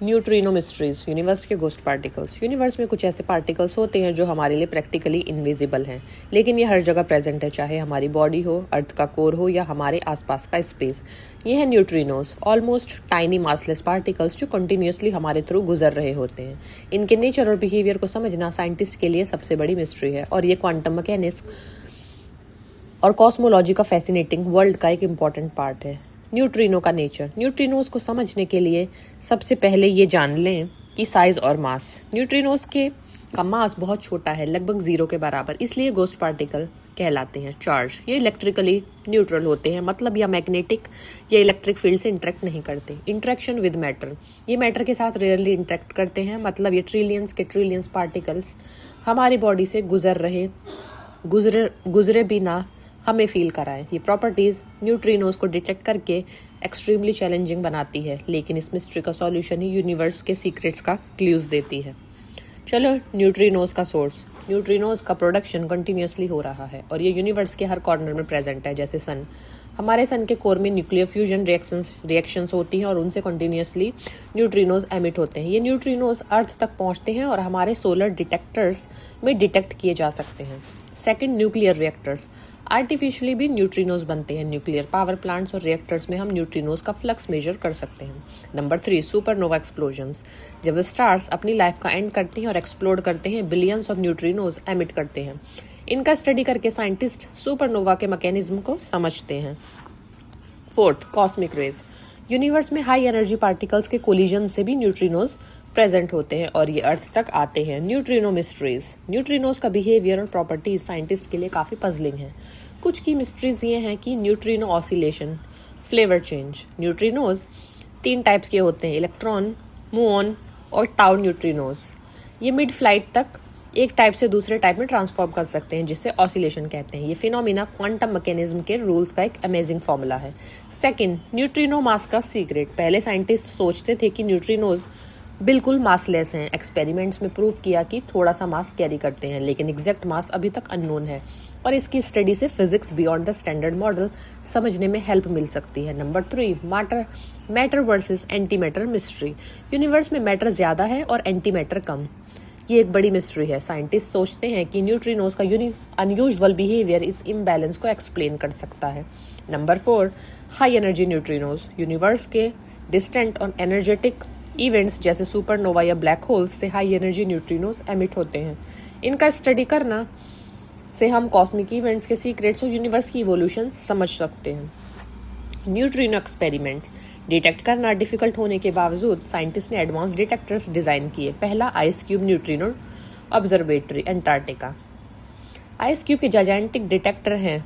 Neutrino mysteries, universe के ghost particles. Universe में कुछ ऐसे पार्टिकल्स होते हैं जो हमारे लिए प्रैक्टिकली इनविजिबल हैं, लेकिन ये हर जगह प्रेजेंट है, चाहे हमारी बॉडी हो, अर्थ का कोर हो या हमारे आसपास का स्पेस। ये है neutrinos, almost tiny massless particles जो कंटिन्यूसली हमारे थ्रू गुजर रहे होते हैं। इनके नेचर और बिहेवियर को समझना साइंटिस्ट के लिए सबसे बड़ी मिस्ट्री है, और ये क्वांटम मैकेनिक्स और कॉस्मोलॉजी का फैसिनेटिंग वर्ल्ड का एक इम्पॉर्टेंट पार्ट है। न्यूट्रिनो का नेचर। न्यूट्रिनोज को समझने के लिए सबसे पहले ये जान लें कि साइज और मास। न्यूट्रिनोज का मास बहुत छोटा है, लगभग 0 के बराबर, इसलिए गोस्ट पार्टिकल कहलाते हैं। चार्ज, ये इलेक्ट्रिकली न्यूट्रल होते हैं, मतलब या मैग्नेटिक या इलेक्ट्रिक फील्ड से इंटरेक्ट नहीं करते। इंटरेक्शन विद मैटर, ये मैटर के साथ रेयरली इंटरेक्ट करते हैं, मतलब ये ट्रिलियंस पार्टिकल्स हमारी बॉडी से गुजरे बिना हमें फील कराएं। ये प्रॉपर्टीज न्यूट्रिनोज को डिटेक्ट करके एक्सट्रीमली चैलेंजिंग बनाती है, लेकिन इस मिस्ट्री का सॉल्यूशन ही यूनिवर्स के सीक्रेट्स का क्लूज देती है। चलो, न्यूट्रिनोज का सोर्स। न्यूट्रिनोज का प्रोडक्शन कंटिन्यूसली हो रहा है और ये यूनिवर्स के हर कॉर्नर में प्रेजेंट है। जैसे सन, हमारे सन के कोर में न्यूक्लियर फ्यूजन रिएक्शंस होती हैं और उनसे कंटिन्यूसली न्यूट्रिनोज एमिट होते हैं। ये न्यूट्रिनोज अर्थ तक पहुंचते हैं और हमारे सोलर डिटेक्टर्स में डिटेक्ट किए जा सकते हैं। Second, nuclear reactors. आर्टिफिशियली भी न्यूट्रिनोज बनते हैं। न्यूक्लियर पावर प्लांट्स और रिएक्टर्स में हम न्यूट्रिनोज का फ्लक्स मेजर कर सकते हैं। Number 3, supernova explosions. जब स्टार्स अपनी लाइफ का एंड करती हैं और एक्सप्लोड करते हैं, बिलियंस ऑफ न्यूट्रिनोज एमिट करते हैं। इनका स्टडी करके साइंटिस्ट सुपरनोवा के मैकेनिज्म को समझते हैं। Fourth, cosmic rays. यूनिवर्स में हाई एनर्जी पार्टिकल्स के कोलिजन से भी न्यूट्रिनोज प्रेजेंट होते हैं और ये अर्थ तक आते हैं। Neutrino mysteries. न्यूट्रिनोज का बिहेवियर और प्रॉपर्टीज साइंटिस्ट के लिए काफ़ी पजलिंग है। कुछ की मिस्ट्रीज ये हैं कि neutrino oscillation, flavour change. Neutrinos 3 types के होते हैं, इलेक्ट्रॉन, मुऑन और टाउ न्यूट्रिनोज। ये मिड फ्लाइट तक एक टाइप से दूसरे टाइप में ट्रांसफॉर्म कर सकते हैं, जिससे ऑसिलेशन कहते हैं। ये फिनोमिना क्वांटम मैकेनिज्म के रूल्स का एक अमेजिंग फॉर्मूला है। सेकंड, न्यूट्रिनो मास का सीक्रेट। पहले साइंटिस्ट सोचते थे कि न्यूट्रिनोज बिल्कुल मासलेस हैं। एक्सपेरिमेंट्स में प्रूव किया कि थोड़ा सा मास कैरी करते हैं, लेकिन एग्जैक्ट मास अभी तक अननोन है और इसकी स्टडी से physics beyond the standard model समझने में हेल्प मिल सकती है। Number 3, matter versus anti matter mystery. Universe में मैटर ज्यादा है और एंटी मैटर कम। ये एक बड़ी मिस्ट्री है। साइंटिस्ट सोचते हैं कि न्यूट्रिनोज का अनयूजुअल बिहेवियर इस इम्बैलेंस को एक्सप्लेन कर सकता है। Number 4, high energy neutrinos. Universe के डिस्टेंट और एनर्जेटिक इवेंट्स जैसे सुपरनोवा या ब्लैक होल्स से हाई एनर्जी न्यूट्रिनोज एमिट होते हैं। इनका स्टडी करना से हम कॉस्मिक इवेंट्स के सीक्रेट्स और यूनिवर्स की इवोल्यूशन समझ सकते हैं। Neutrino experiments. डिटेक्ट करना डिफिकल्ट होने के बावजूद साइंटिस्ट ने एडवांस डिटेक्टर्स डिजाइन किए। पहला, ice cube neutrino observatory, Antarctica. Ice cube के जायंटिक डिटेक्टर हैं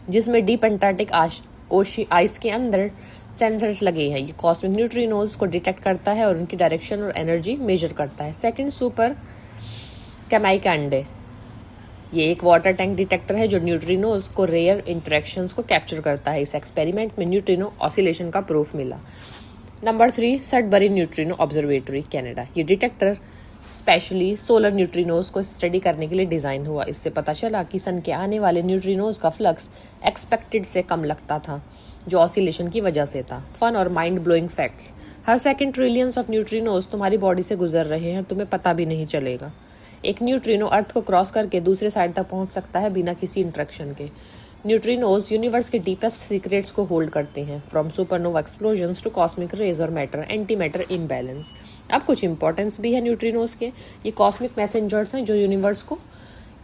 जिसमें डीप अंटार्कटिक आइस के अंदर सेंसर्स लगे हैं। ये कॉस्मिक न्यूट्रिनोज को डिटेक्ट करता है और उनकी डायरेक्शन और एनर्जी मेजर करता है। सेकंड, सुपर कैमाइकांडे। ये एक वाटर टैंक डिटेक्टर है जो न्यूट्रिनोज को रेयर इंटरेक्शंस को कैप्चर करता है। इस एक्सपेरिमेंट में न्यूट्रिनो ऑसिलेशन का प्रूफ मिला। Number 3, Sudbury neutrino observatory, Canada. ये डिटेक्टर स्पेशली सोलर न्यूट्रिनोज को स्टडी करने के लिए डिजाइन हुआ। इससे पता चला कि सन के आने वाले न्यूट्रिनोज का फ्लक्स एक्सपेक्टेड से कम लगता था, जो ऑसिलेशन की वजह से था। फन और mind blowing facts. Her second trillions of neutrinos तुम्हारी बॉडी से गुजर रहे हैं, तुम्हें पता भी नहीं चलेगा। एक न्यूट्रिनो अर्थ को क्रॉस करके दूसरे साइड तक पहुंच सकता है बिना किसी इंटरेक्शन के। न्यूट्रिनोज यूनिवर्स के डीपेस्ट सीक्रेट्स को होल्ड करते हैं, from supernova explosions to cosmic rays और मैटर एंटी मैटर इम्बैलेंस। अब कुछ इंपॉर्टेंस भी है न्यूट्रिनोज के। ये कॉस्मिक मैसेंजर्स हैं जो यूनिवर्स को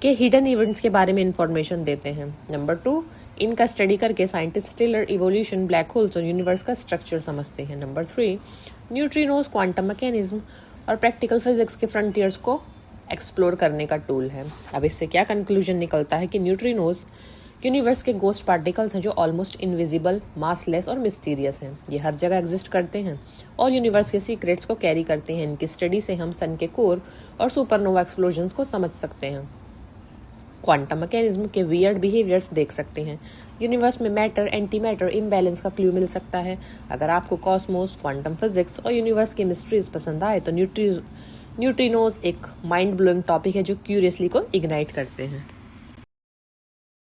के हिडन इवेंट्स के बारे में इंफॉर्मेशन देते हैं। नंबर 2, इनका स्टडी करके scientist stellar evolution, black holes और यूनिवर्स का स्ट्रक्चर समझते हैं। नंबर 3, न्यूट्रिनोज क्वांटम मैकेनिज्म और प्रैक्टिकल फिजिक्स के फ्रंटियर्स को एक्सप्लोर करने का टूल है। अब इससे क्या कंक्लूजन निकलता है कि न्यूट्रिनोज यूनिवर्स के गोस्ट पार्टिकल्स हैं जो ऑलमोस्ट इनविजिबल, मासलेस और मिस्टीरियस हैं। ये हर जगह एग्जिस्ट करते हैं और यूनिवर्स के सीक्रेट्स को कैरी करते हैं। इनकी स्टडी से हम सन के कोर और सुपरनोवा एक्सप्लोजन्स को समझ सकते हैं, क्वांटम मैकेनिज्म के वियर्ड बिहेवियर्स देख सकते हैं। यूनिवर्स में मैटर एंटी मैटर इम्बैलेंस का क्लू मिल सकता है। अगर आपको कॉस्मोस, क्वांटम फिजिक्स और यूनिवर्स की मिस्ट्रीज पसंद आए तो न्यूट्रिनोज एक माइंड ब्लोइंग टॉपिक है जो क्यूरियसली को इग्नाइट करते हैं।